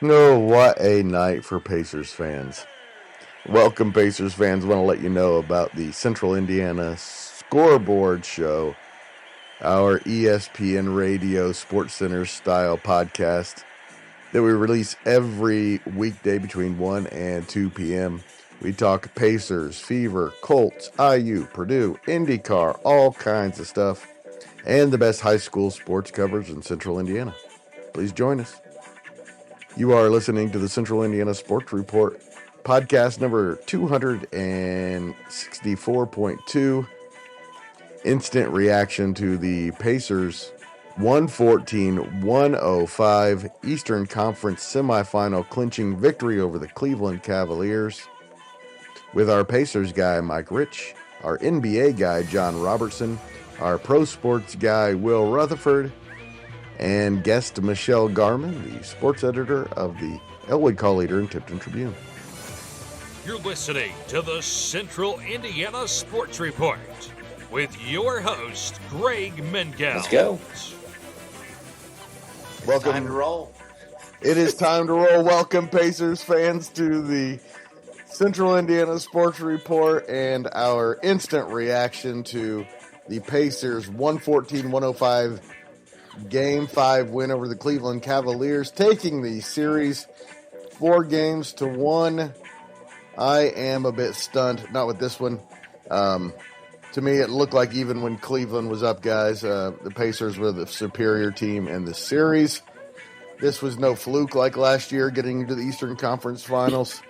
No, what a night for Pacers fans. Welcome, Pacers fans. Want to let you know about the Central Indiana Scoreboard Show, our ESPN Radio Sports Center style podcast that we release every weekday between 1 and 2 p.m. We talk Pacers, Fever, Colts, IU, Purdue, IndyCar, all kinds of stuff, and the best high school sports coverage in Central Indiana. Please join us. You are listening to the Central Indiana Sports Report, podcast number 264.2. Instant reaction to the Pacers 114-105 Eastern Conference Semifinal clinching victory over the Cleveland Cavaliers. With our Pacers guy, Mike Rich, our NBA guy, John Robertson, our pro sports guy, Will Rutherford, and guest Michelle Garman, the sports editor of the Elwood Call Leader and Tipton Tribune. You're listening to the Central Indiana Sports Report with your host, Greg Mengel. Let's go. Welcome. Time to roll. It is time to roll. Welcome, Pacers fans, to the Central Indiana Sports Report and our instant reaction to the Pacers 114-105 Game 5 win over the Cleveland Cavaliers, taking the series 4-1. I am a bit stunned, not with this one. To me, it looked like even when Cleveland was up, guys, the Pacers were the superior team in the series. This was no fluke like last year getting into the Eastern Conference Finals.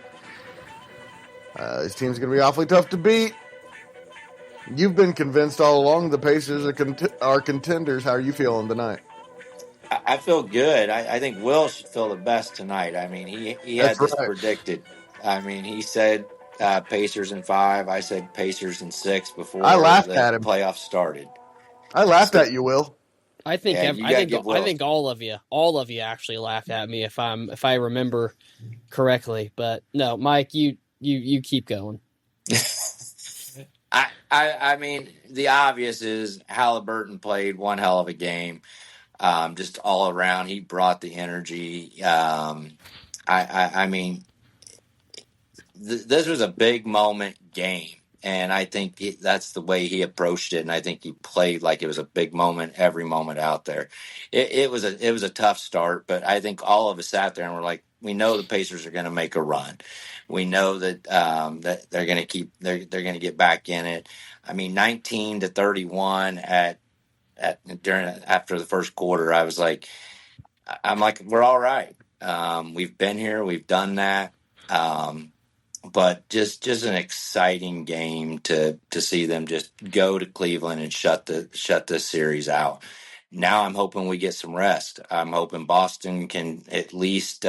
This team's going to be awfully tough to beat. You've been convinced all along the Pacers are contenders. How are you feeling tonight? I feel good. I think Will should feel the best tonight. I mean, he had this predicted. I mean, he said Pacers in 5. I said Pacers in 6 before I laughed the at him. Playoffs started. I laughed at you, Will. I think all of you actually laughed at me if I remember correctly. But no, Mike, you keep going. I mean, the obvious is Halliburton played one hell of a game. Just all around, he brought the energy. I mean, this was a big moment game, and I think that's the way he approached it. And I think he played like it was a big moment every moment out there. It was a tough start, but I think all of us sat there and were like, we know the Pacers are going to make a run. We know that that they're going to they're going to get back in it. I mean, 19-31 after the first quarter, I'm like, we're all right. We've been here, we've done that. But just an exciting game to see them just go to Cleveland and shut the series out. Now I'm hoping we get some rest. I'm hoping Boston can at least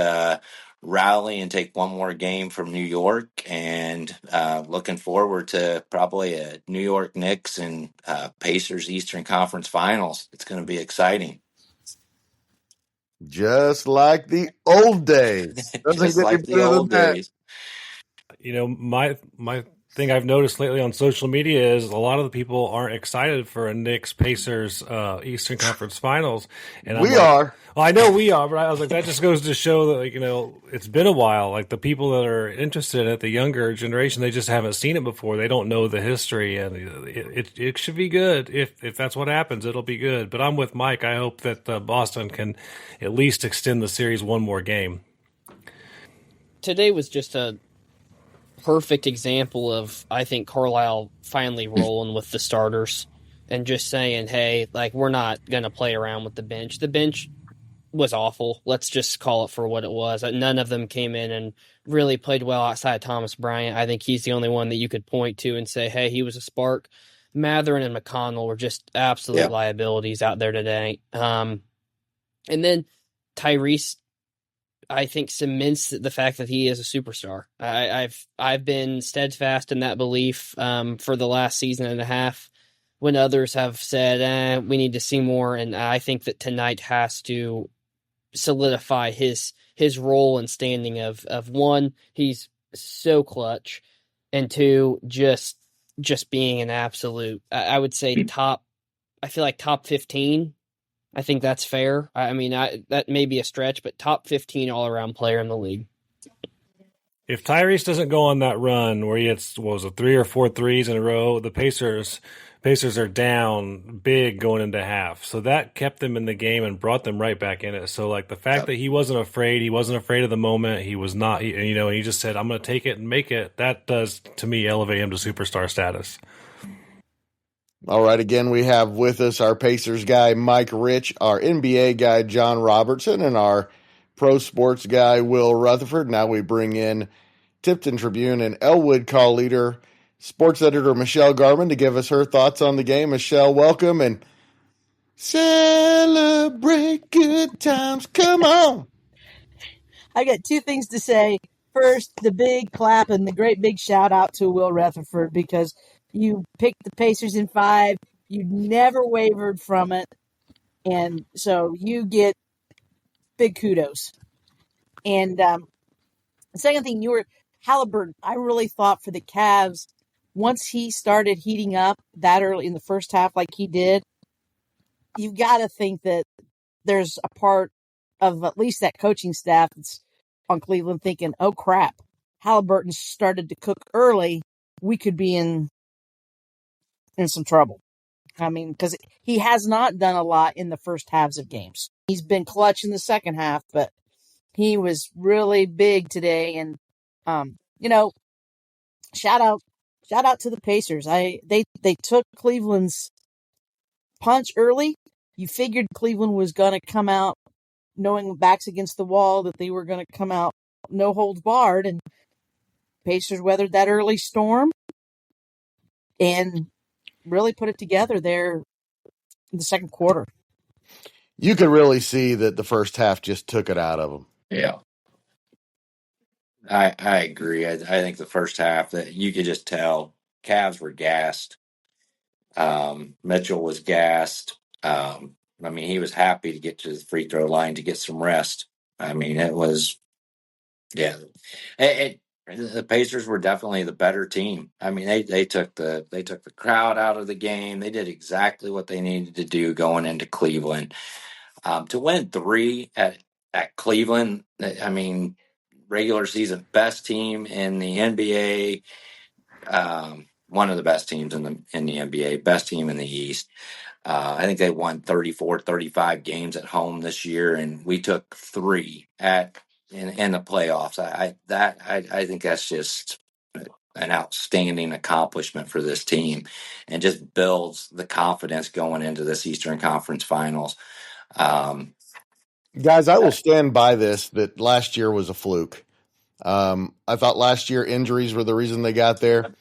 rally and take one more game from New York, and looking forward to probably a New York Knicks and Pacers Eastern Conference Finals. It's going to be exciting. Just like the old days. Just like the old days. You know, my thing I've noticed lately on social media is a lot of the people aren't excited for a Knicks Pacers Eastern Conference Finals, and we are. Well, I know we are, but I was like, that just goes to show that, like, you know, it's been a while. Like, the people that are interested in it, the younger generation, they just haven't seen it before. They don't know the history, and it should be good. If that's what happens, it'll be good. But I'm with Mike. I hope that Boston can at least extend the series one more game. Today was just a perfect example of, I think, Carlisle finally rolling with the starters and just saying, hey, like, we're not going to play around with the bench. The bench was awful. Let's just call it for what it was. None of them came in and really played well outside Thomas Bryant. I think he's the only one that you could point to and say, hey, he was a spark. Matherin and McConnell were just absolute liabilities out there today. And then Tyrese, I think, cements the fact that he is a superstar. I've been steadfast in that belief for the last season and a half, when others have said, we need to see more. And I think that tonight has to solidify his role and standing of one, he's so clutch, and two, just being an absolute, I would say top 15 I think that's fair. I mean, that may be a stretch, but top 15 all-around player in the league. If Tyrese doesn't go on that run where he hits, what was it, 3 or 4 threes in a row, the Pacers are down big going into half. So that kept them in the game and brought them right back in it. So like the fact that he wasn't afraid of the moment, he was not, and he just said, I'm going to take it and make it. That does, to me, elevate him to superstar status. All right, again, we have with us our Pacers guy, Mike Rich, our NBA guy, John Robertson, and our pro sports guy, Will Rutherford. Now we bring in Tipton Tribune and Elwood call leader, sports editor Michelle Garman, to give us her thoughts on the game. Michelle, welcome, and celebrate good times. Come on. I got two things to say. First, the big clap and the great big shout out to Will Retherford, because you picked the Pacers in 5. You never wavered from it. And so you get big kudos. And the second thing, Halliburton. I really thought for the Cavs, once he started heating up that early in the first half like he did, you've got to think that there's a part of at least that coaching staff that's on Cleveland thinking, oh, crap, Halliburton started to cook early. We could be in some trouble. I mean, because he has not done a lot in the first halves of games. He's been clutch in the second half, but he was really big today. And, shout out to the Pacers. They took Cleveland's punch early. You figured Cleveland was going to come out knowing backs against the wall, that they were going to come out no holds barred, and Pacers weathered that early storm and really put it together there in the second quarter. You could really see that the first half just took it out of them. Yeah. I agree. I think the first half that you could just tell Cavs were gassed. Mitchell was gassed. I mean, he was happy to get to the free throw line to get some rest. I mean, it was, yeah. The Pacers were definitely the better team. I mean, they took the crowd out of the game. They did exactly what they needed to do going into Cleveland. To win 3 at Cleveland, I mean, regular season best team in the NBA, one of the best teams in the NBA, best team in the East. I think they won 34, 35 games at home this year, and we took 3 in the playoffs. I think that's just an outstanding accomplishment for this team, and just builds the confidence going into this Eastern Conference Finals. Guys, I will stand by this, that last year was a fluke. I thought last year injuries were the reason they got there.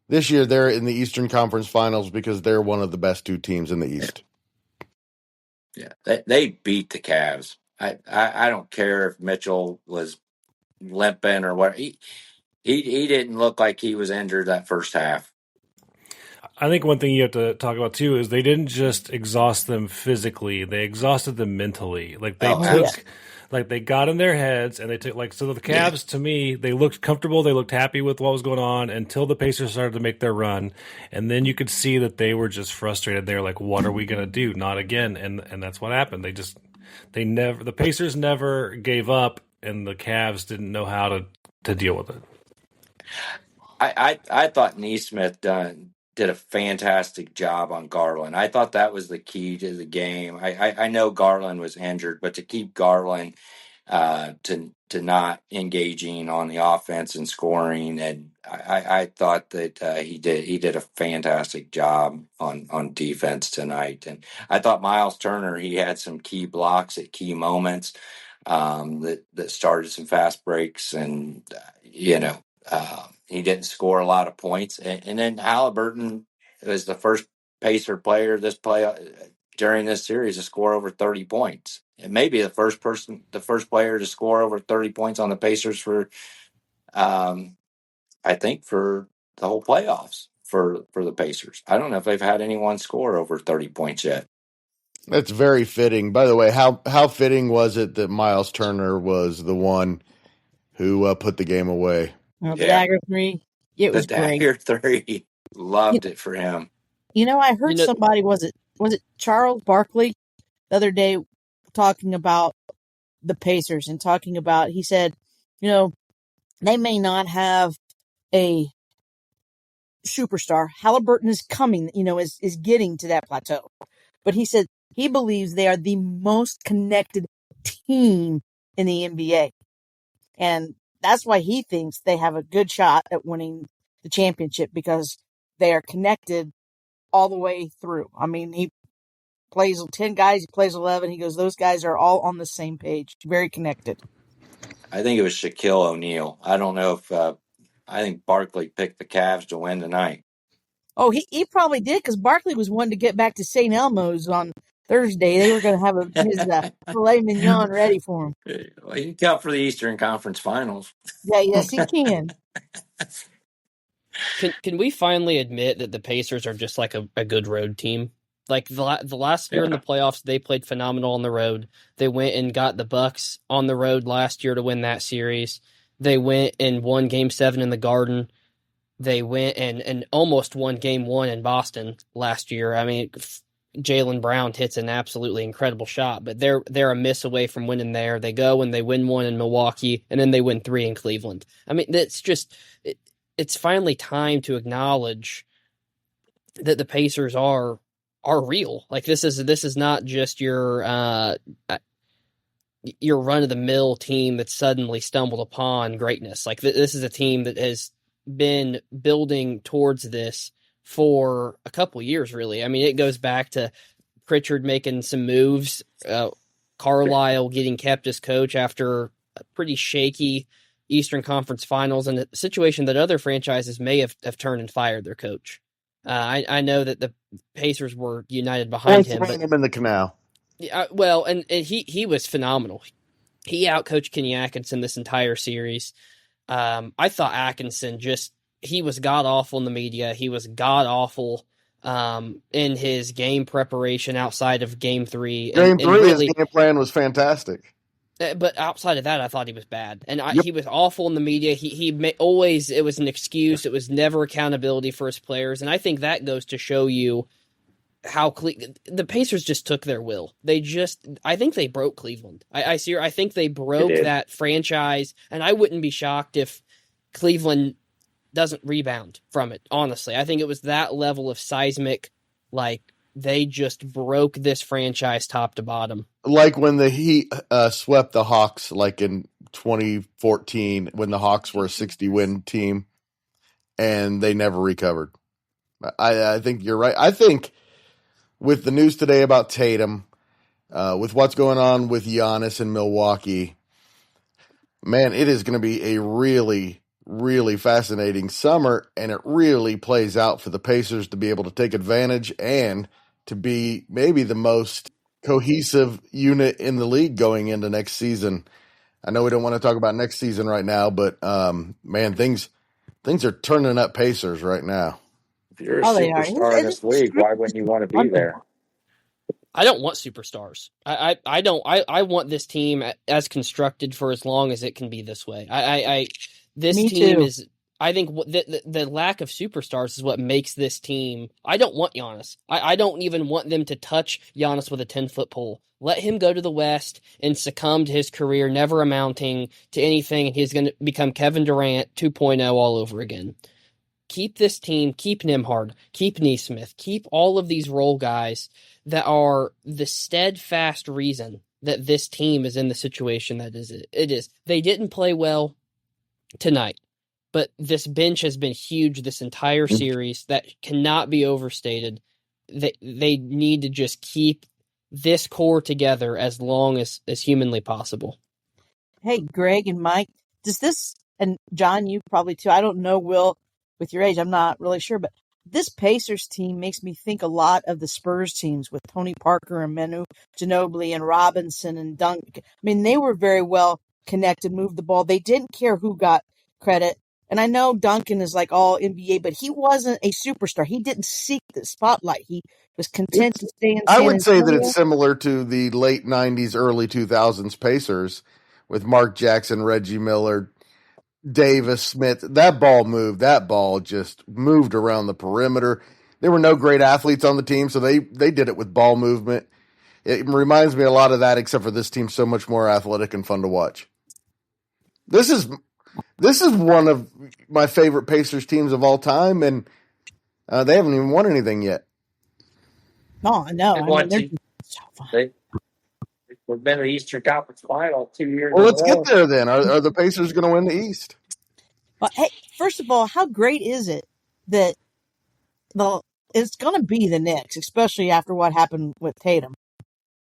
This year they're in the Eastern Conference Finals because they're one of the best 2 teams in the East. Yeah, they beat the Cavs. I don't care if Mitchell was limping or what. He didn't look like he was injured that first half. I think one thing you have to talk about too is they didn't just exhaust them physically; they exhausted them mentally. Like they got in their heads and they took so the Cavs, to me, they looked comfortable, they looked happy with what was going on until the Pacers started to make their run, and then you could see that they were just frustrated. They were like, "What are we going to do? Not again!" And that's what happened. The Pacers never gave up, and the Cavs didn't know how to deal with it. I thought Neesmith did a fantastic job on Garland. I thought that was the key to the game. I know Garland was injured, but to keep Garland to not engaging on the offense and scoring, and I thought that he did a fantastic job on defense tonight. And I thought Miles Turner, he had some key blocks at key moments that started some fast breaks, and he didn't score a lot of points. And then Halliburton was the first Pacer player during this series to score over 30 points. And maybe the first player to score over 30 points on the Pacers for, I think, for the whole playoffs for the Pacers. I don't know if they've had anyone score over 30 points yet. That's very fitting. By the way, how fitting was it that Miles Turner was the one who put the game away? The dagger 3. It was great. The dagger 3. Loved it for him. I heard somebody, was it Charles Barkley, the other day talking about the Pacers and talking about, he said, they may not have a superstar. Halliburton is coming, is getting to that plateau. But he said he believes they are the most connected team in the NBA. And that's why he thinks they have a good shot at winning the championship, because they are connected all the way through. I mean, he plays 10 guys, he plays 11. He goes, those guys are all on the same page, very connected. I think it was Shaquille O'Neal. I don't know if I think Barkley picked the Cavs to win tonight. Oh, he probably did, because Barkley was one to get back to St. Elmo's on Thursday. They were going to have his filet mignon ready for him. Well, he can count for the Eastern Conference Finals. Yeah, yes, he can. Can we finally admit that the Pacers are just like a good road team? Like the last year in the playoffs, they played phenomenal on the road. They went and got the Bucks on the road last year to win that series. They went and won Game 7 in the Garden. They went and almost won Game 1 in Boston last year. I mean, Jaylen Brown hits an absolutely incredible shot, but they're a miss away from winning there. They go and they win 1 in Milwaukee, and then they win 3 in Cleveland. I mean, it's finally time to acknowledge that the Pacers are real. Like this is not just your run of the mill team that suddenly stumbled upon greatness. Like this is a team that has been building towards this for a couple years, really. I mean, it goes back to Pritchard making some moves, Carlisle getting kept as coach after a pretty shaky Eastern Conference Finals, and a situation that other franchises may have turned and fired their coach. I know that the Pacers were united behind him, but him in the canal. Well, and he was phenomenal. He outcoached Kenny Atkinson this entire series. I thought Atkinson he was god awful in the media. He was god awful in his game preparation outside of Game 3. Game 3, really, his game plan was fantastic. But outside of that, I thought he was bad, and he was awful in the media. Always, it was an excuse. It was never accountability for his players, and I think that goes to show you how the Pacers just took their will. I think they broke Cleveland. I think they broke that franchise, and I wouldn't be shocked if Cleveland doesn't rebound from it. Honestly, I think it was that level of seismic, like they just broke this franchise top to bottom. Like when the Heat swept the Hawks, like in 2014, when the Hawks were a 60-win team, and they never recovered. I think you're right. I think with the news today about Tatum, with what's going on with Giannis in Milwaukee, man, it is going to be a really, really fascinating summer, and it really plays out for the Pacers to be able to take advantage and to be maybe the most cohesive unit in the league going into next season. I know we don't want to talk about next season right now, but man, things are turning up Pacers right now. If you're a superstar in this league, why wouldn't you want to be there? I don't want superstars. I don't. I want this team as constructed for as long as it can be this way. This Me team too. is. I think the lack of superstars is what makes this team. I don't want Giannis. I don't even want them to touch Giannis with a 10-foot pole. Let him go to the West and succumb to his career, never amounting to anything, and he's going to become Kevin Durant 2.0 all over again. Keep this team, keep Nembhard, keep Nesmith, keep all of these role guys that are the steadfast reason that this team is in the situation that it is. They didn't play well tonight, but this bench has been huge this entire series. That cannot be overstated. They need to just keep this core together as long as humanly possible. Hey, Greg and Mike, does this, and John, you probably too, I don't know, Will, with your age, I'm not really sure, but this Pacers team makes me think a lot of the Spurs teams with Tony Parker and Manu Ginobili and Robinson and Dunk. I mean, they were very well connected, moved the ball. They didn't care who got credit. And I know Duncan is like all NBA, but he wasn't a superstar. He didn't seek the spotlight. He was content to stay in San I would say that Antonio. it's similar to the late 90s, early 2000s Pacers with Mark Jackson, Reggie Miller, Davis, Smith. That ball moved. That ball just moved around the perimeter. There were no great athletes on the team, so they did it with ball movement. It reminds me a lot of that, except for this team's so much more athletic and fun to watch. This is one of my favorite Pacers teams of all time, and they haven't even won anything yet. No, I know. I mean, they're so fun. We've been to the Eastern Conference Final 2 years. Well, let's get there then. Are the Pacers going to win the East? Well, hey, first of all, how great is it that it's going to be the Knicks, especially after what happened with Tatum?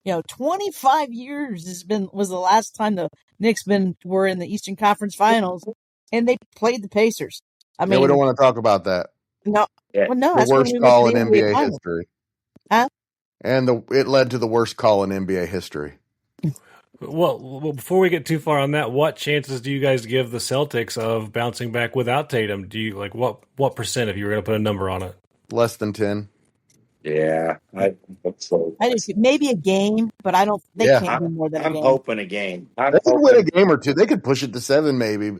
25 years was the last time the Knicks were in the Eastern Conference Finals, and they played the Pacers. I mean, we don't want to talk about that. No, well, no, the that's worst when we call went in to the NBA Finals. history. Huh? And it led to the worst call in NBA history. Well, before we get too far on that, what chances do you guys give the Celtics of bouncing back without Tatum? Do you what percent if you were going to put a number on it? Less than 10. Yeah, I hope so. I just maybe a game, but I don't. They can't do more than a game. I'm hoping a game. They could win a game or two. They could push it to 7, maybe.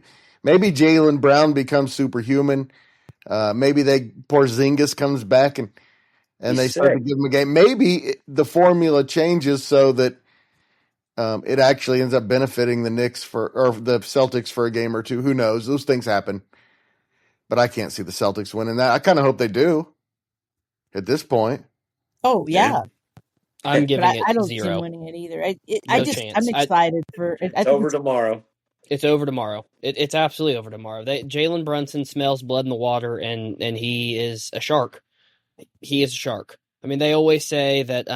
Maybe Jaylen Brown becomes superhuman. Maybe Porzingis comes back and they start to give him a game. Maybe the formula changes so that it actually ends up benefiting the Knicks or the Celtics for a game or two. Who knows? Those things happen. But I can't see the Celtics winning that. I kind of hope they do at this point. Oh, yeah. I'm giving it 0. I don't see them winning it either. chance. I'm excited for it. It's over tomorrow. It's over tomorrow. It's absolutely over tomorrow. Jalen Brunson smells blood in the water, and he is a shark. He is a shark. I mean, they always say that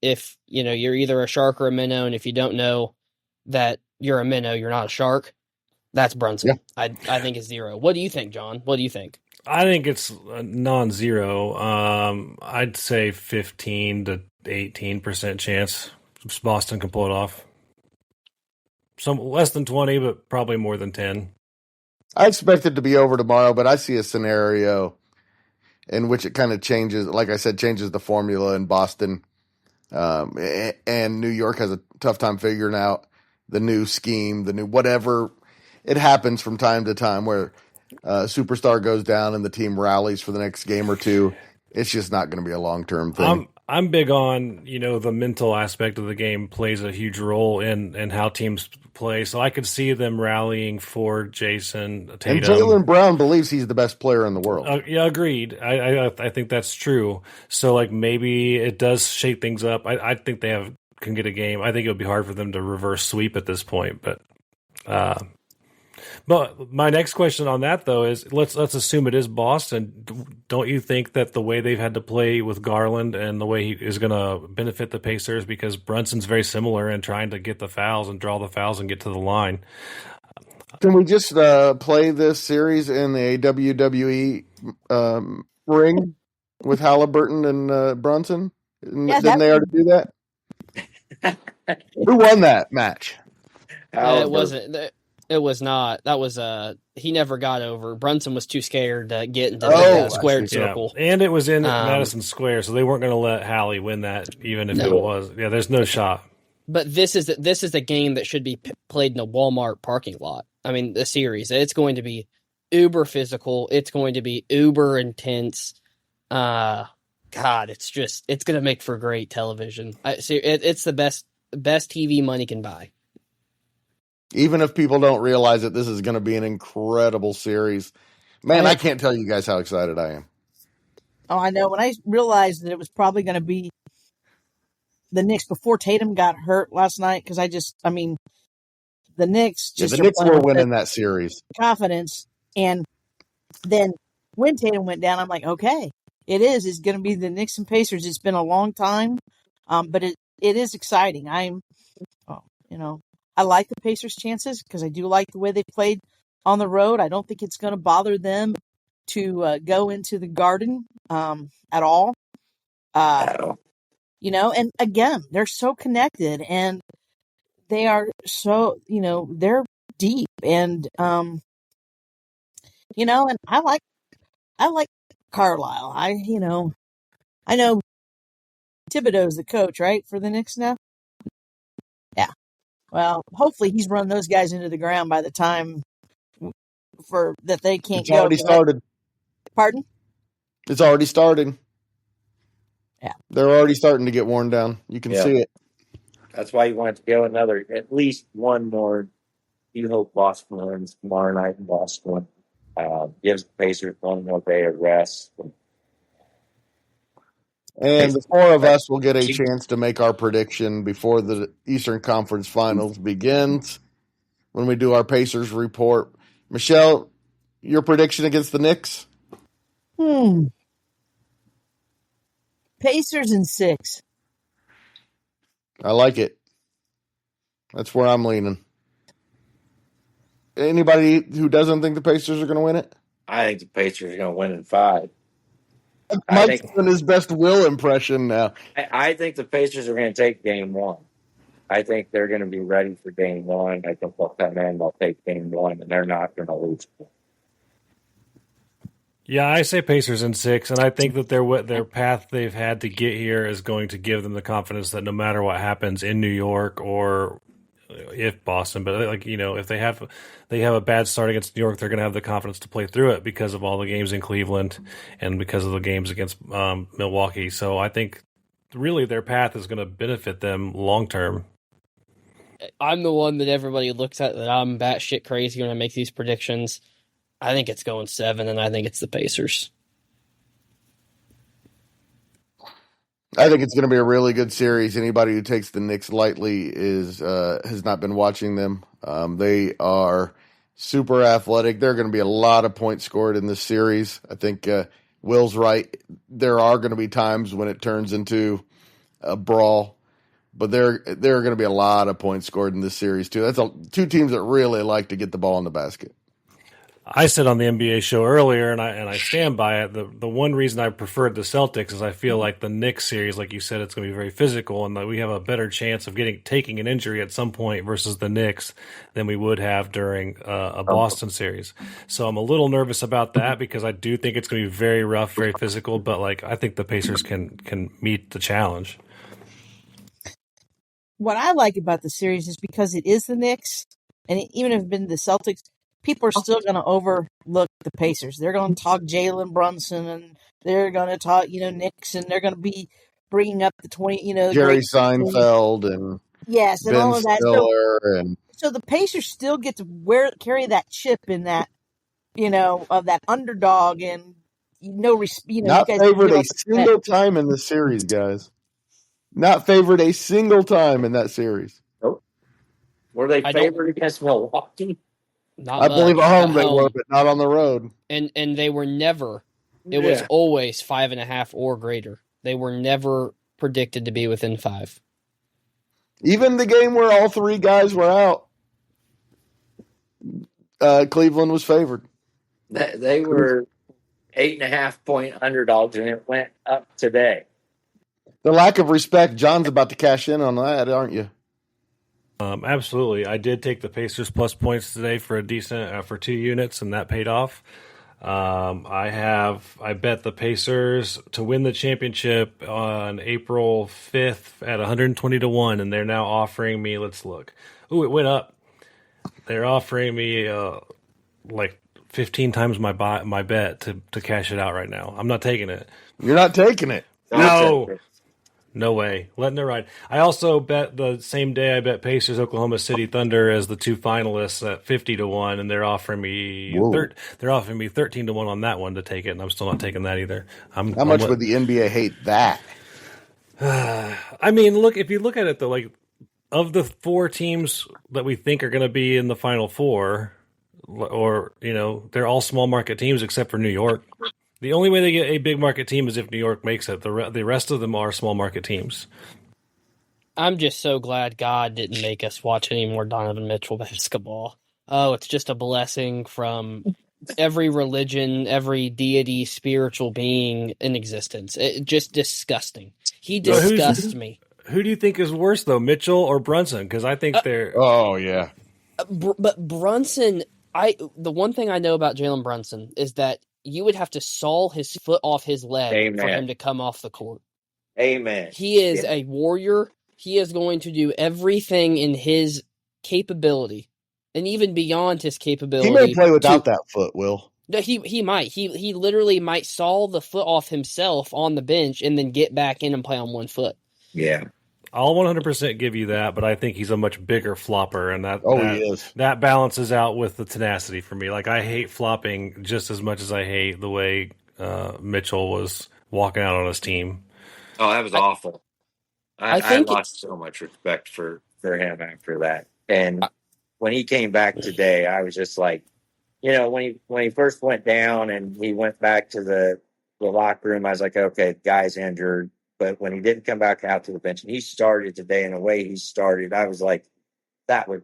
if you're either a shark or a minnow, and if you don't know that you're a minnow, you're not a shark. That's Brunson. Yeah. I think it's 0. What do you think, John? What do you think? I think it's non-zero. I'd say 15 to 18% chance Boston can pull it off. Some less than 20, but probably more than 10. I expect it to be over tomorrow, but I see a scenario in which it kind of changes, like I said, changes the formula in Boston. And New York has a tough time figuring out the new scheme, the new whatever. It happens from time to time where a superstar goes down and the team rallies for the next game or two. It's just not going to be a long-term thing. I'm big on, the mental aspect of the game plays a huge role in how teams play. So I could see them rallying for Jason Tatum. And Jaylen Brown believes he's the best player in the world. Yeah, agreed. I think that's true. So maybe it does shake things up. I think they can get a game. I think it would be hard for them to reverse sweep at this point, but my next question on that, though, is let's assume it is Boston. Don't you think that the way they've had to play with Garland and the way he is going to benefit the Pacers, because Brunson's very similar in trying to get the fouls and draw the fouls and get to the line? Can we just play this series in the WWE ring with Halliburton and Brunson? Yeah, Didn't they already do that? Who won that match? It wasn't. It was not. That was he never got over. Brunson was too scared to get into the squared circle. Yeah. And it was in Madison Square, so they weren't going to let Hallie win that, even if it was. Yeah, there's no shot. But this is a game that should be played in a Walmart parking lot. I mean, the series. It's going to be uber physical. It's going to be uber intense. God, it's going to make for great television. It's the best TV money can buy. Even if people don't realize it, this is going to be an incredible series. Man, I can't tell you guys how excited I am. Oh, I know. When I realized that it was probably going to be the Knicks before Tatum got hurt last night, because the Knicks just the Knicks were winning that series. Confidence. And then when Tatum went down, I'm like, okay, it's going to be the Knicks and Pacers. It's been a long time, but it is exciting. I like the Pacers' chances because I do like the way they played on the road. I don't think it's going to bother them to go into the Garden at all. And again, they're so connected and they are so, they're deep and, and I like Carlisle. I know Thibodeau's the coach, right, for the Knicks now? Yeah. Well, hopefully he's run those guys into the ground by the time that they can't go. It's already started. Pardon? It's already started. They're already starting to get worn down. You can see it. That's why you want to go at least one more. You hope Boston wins tomorrow night in Boston. Gives the Pacers one more day of rest. And the four of us will get a chance to make our prediction before the Eastern Conference Finals begins when we do our Pacers report. Michelle, your prediction against the Knicks? Pacers in 6. I like it. That's where I'm leaning. Anybody who doesn't think the Pacers are going to win it? I think the Pacers are going to win in 5. Mike's doing his best Will impression now. I think the Pacers are going to take game 1. I think they're going to be ready for game 1. I think they'll come in, they'll take game 1, and they're not going to lose. Yeah, I say Pacers in 6, and I think that their path they've had to get here is going to give them the confidence that no matter what happens in New York or if Boston, but if they have a bad start against New York, they're going to have the confidence to play through it because of all the games in Cleveland and because of the games against Milwaukee. So I think really their path is going to benefit them long term. I'm the one that everybody looks at that I'm batshit crazy when I make these predictions. I think it's going 7, and I think it's the Pacers. I think it's going to be a really good series. Anybody who takes the Knicks lightly has not been watching them. They are super athletic. There are going to be a lot of points scored in this series. I think Will's right. There are going to be times when it turns into a brawl, but there are going to be a lot of points scored in this series too. That's two teams that really like to get the ball in the basket. I said on the NBA show earlier, and I stand by it. The one reason I preferred the Celtics is I feel like the Knicks series, like you said, it's going to be very physical, and that we have a better chance of taking an injury at some point versus the Knicks than we would have during a Boston series. So I'm a little nervous about that because I do think it's going to be very rough, very physical. But I think the Pacers can meet the challenge. What I like about the series is because it is the Knicks, and even if it's been the Celtics, people are still going to overlook the Pacers. They're going to talk Jalen Brunson, and they're going to talk, Knicks, and they're going to be bringing up the 20, Jerry Seinfeld and and Ben all of that. So the Pacers still get to carry that chip in that, of that underdog, and not favored a single time in the series, guys. Not favored a single time in that series. Nope. Were they favored against Milwaukee? I believe at home they were, but not on the road. And they were never. It was always 5.5 or greater. They were never predicted to be within 5. Even the game where all 3 guys were out, Cleveland was favored. They were 8.5-point underdogs, and it went up today. The lack of respect. John's about to cash in on that, aren't you? Absolutely. I did take the Pacers plus points today for a decent for 2 units, and that paid off. I bet the Pacers to win the championship on April 5th at 120-1, and they're now offering me, let's look. Ooh, it went up. They're offering me 15 times my bet to cash it out right now. I'm not taking it. You're not taking it? No. No way. Letting it ride. I also bet the same day I bet Pacers Oklahoma City Thunder as the 2 finalists at 50-1, and they're offering me 13-1 on that one to take it, and I'm still not taking that either. How much would the NBA hate that? I mean, look, if you look at it though, of the 4 teams that we think are going to be in the Final Four, or they're all small market teams except for New York. The only way they get a big market team is if New York makes it. The rest of them are small market teams. I'm just so glad God didn't make us watch any more Donovan Mitchell basketball. Oh, it's just a blessing from every religion, every deity, spiritual being in existence. It's just disgusting. He disgusts me. Who do you think is worse, though, Mitchell or Brunson? Because I think they're... Oh, yeah. But Brunson, the one thing I know about Jalen Brunson is that you would have to saw his foot off his leg for him to come off the court. Amen. He is a warrior. He is going to do everything in his capability, and even beyond his capability. He may play without that foot, Will. No, he might. He literally might saw the foot off himself on the bench and then get back in and play on one foot. Yeah. I'll 100% give you that, but I think he's a much bigger flopper, and He is. that balances out with the tenacity for me. Like, I hate flopping just as much as I hate the way Mitchell was walking out on his team. Oh, that was awful. I I think lost so much respect for him after that. And when he came back today, I was just like, when he first went down and he went back to the locker room, I was like, okay, the guy's injured. But when he didn't come back out to the bench and he started today in the way he started, I was like, that was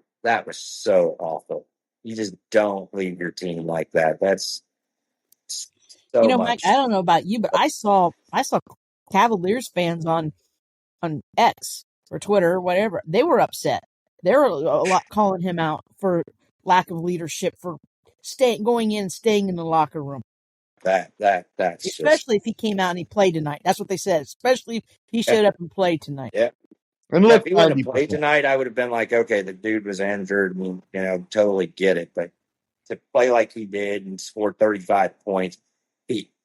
so awful. You just don't leave your team like that. That's so Mike, much. I don't know about you, but I saw Cavaliers fans on X or Twitter or whatever. They were upset. They were a lot calling him out for lack of leadership, for going in and staying in the locker room. That's Especially if he came out and he played tonight. That's what they said. Especially if he showed up and played tonight. Yeah. And Yeah, look, if he wouldn't have played tonight, I would have been like, okay, the dude was injured, and totally get it. But to play like he did and score 35 points,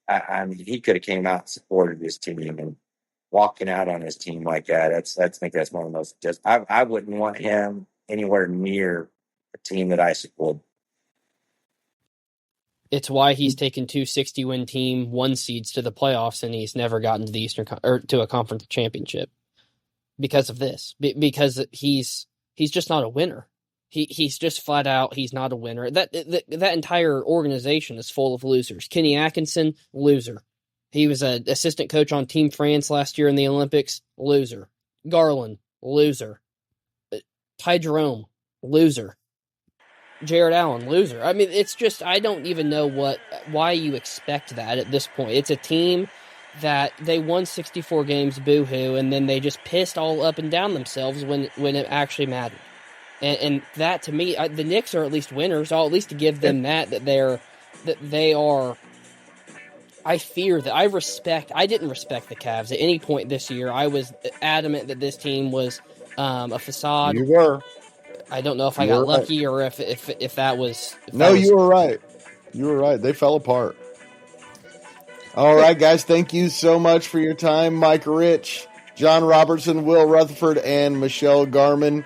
I mean, he could have came out and supported his team, and walking out on his team like that, I think that's one of the most. I wouldn't want him anywhere near a team that I support. it's why he's taken 2 60-win team 1 seeds to the playoffs and he's never gotten to the or to a conference championship because of this. Because he's just not a winner. He's just flat out, he's not a winner. That entire organization is full of losers. Kenny Atkinson, loser. He was an assistant coach on Team France last year in the Olympics, loser. Garland, loser. Ty Jerome, loser. Jared Allen, loser. I mean, it's just, I don't even know why you expect that at this point. It's a team that they won 64 games, boo-hoo, and then they just pissed all up and down themselves when it actually mattered. And that, to me, the Knicks are at least winners. I'll at least give them that they are. I fear that I didn't respect the Cavs at any point this year. I was adamant that this team was a facade. You were. I don't know if I got lucky or if that was. You were right. You were right. They fell apart. All right, guys. Thank you so much for your time, Mike Rich, John Robertson, Will Rutherford, and Michelle Garman,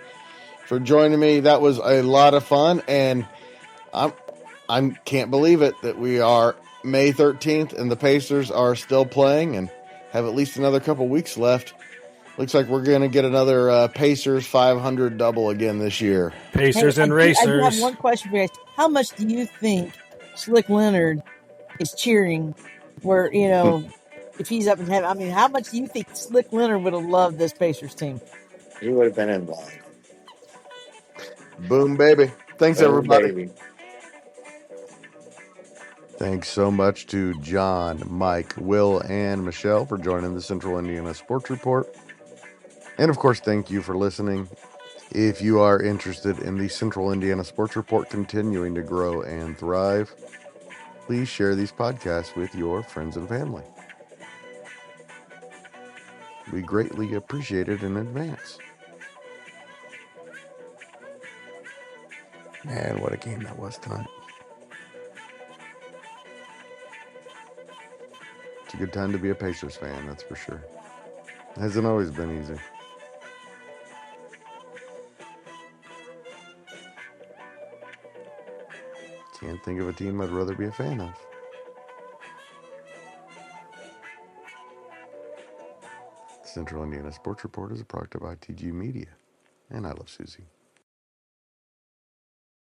for joining me. That was a lot of fun, and I can't believe it that we are May 13th and the Pacers are still playing and have at least another couple weeks left. Looks like we're going to get another Pacers 500 double again this year. Pacers and Racers. I do have one question for you guys. How much do you think Slick Leonard is cheering where, if he's up in heaven? I mean, how much do you think Slick Leonard would have loved this Pacers team? He would have been involved. Boom, baby. Thanks, Boom, everybody. baby. Thanks so much to John, Mike, Will, and Michelle for joining the Central Indiana Sports Report. And, of course, thank you for listening. If you are interested in the Central Indiana Sports Report continuing to grow and thrive, please share these podcasts with your friends and family. We greatly appreciate it in advance. Man, what a game that was tonight. It's a good time to be a Pacers fan, that's for sure. It hasn't always been easy. Can't think of a team I'd rather be a fan of. Central Indiana Sports Report is a product of ITG Media, and I love Susie.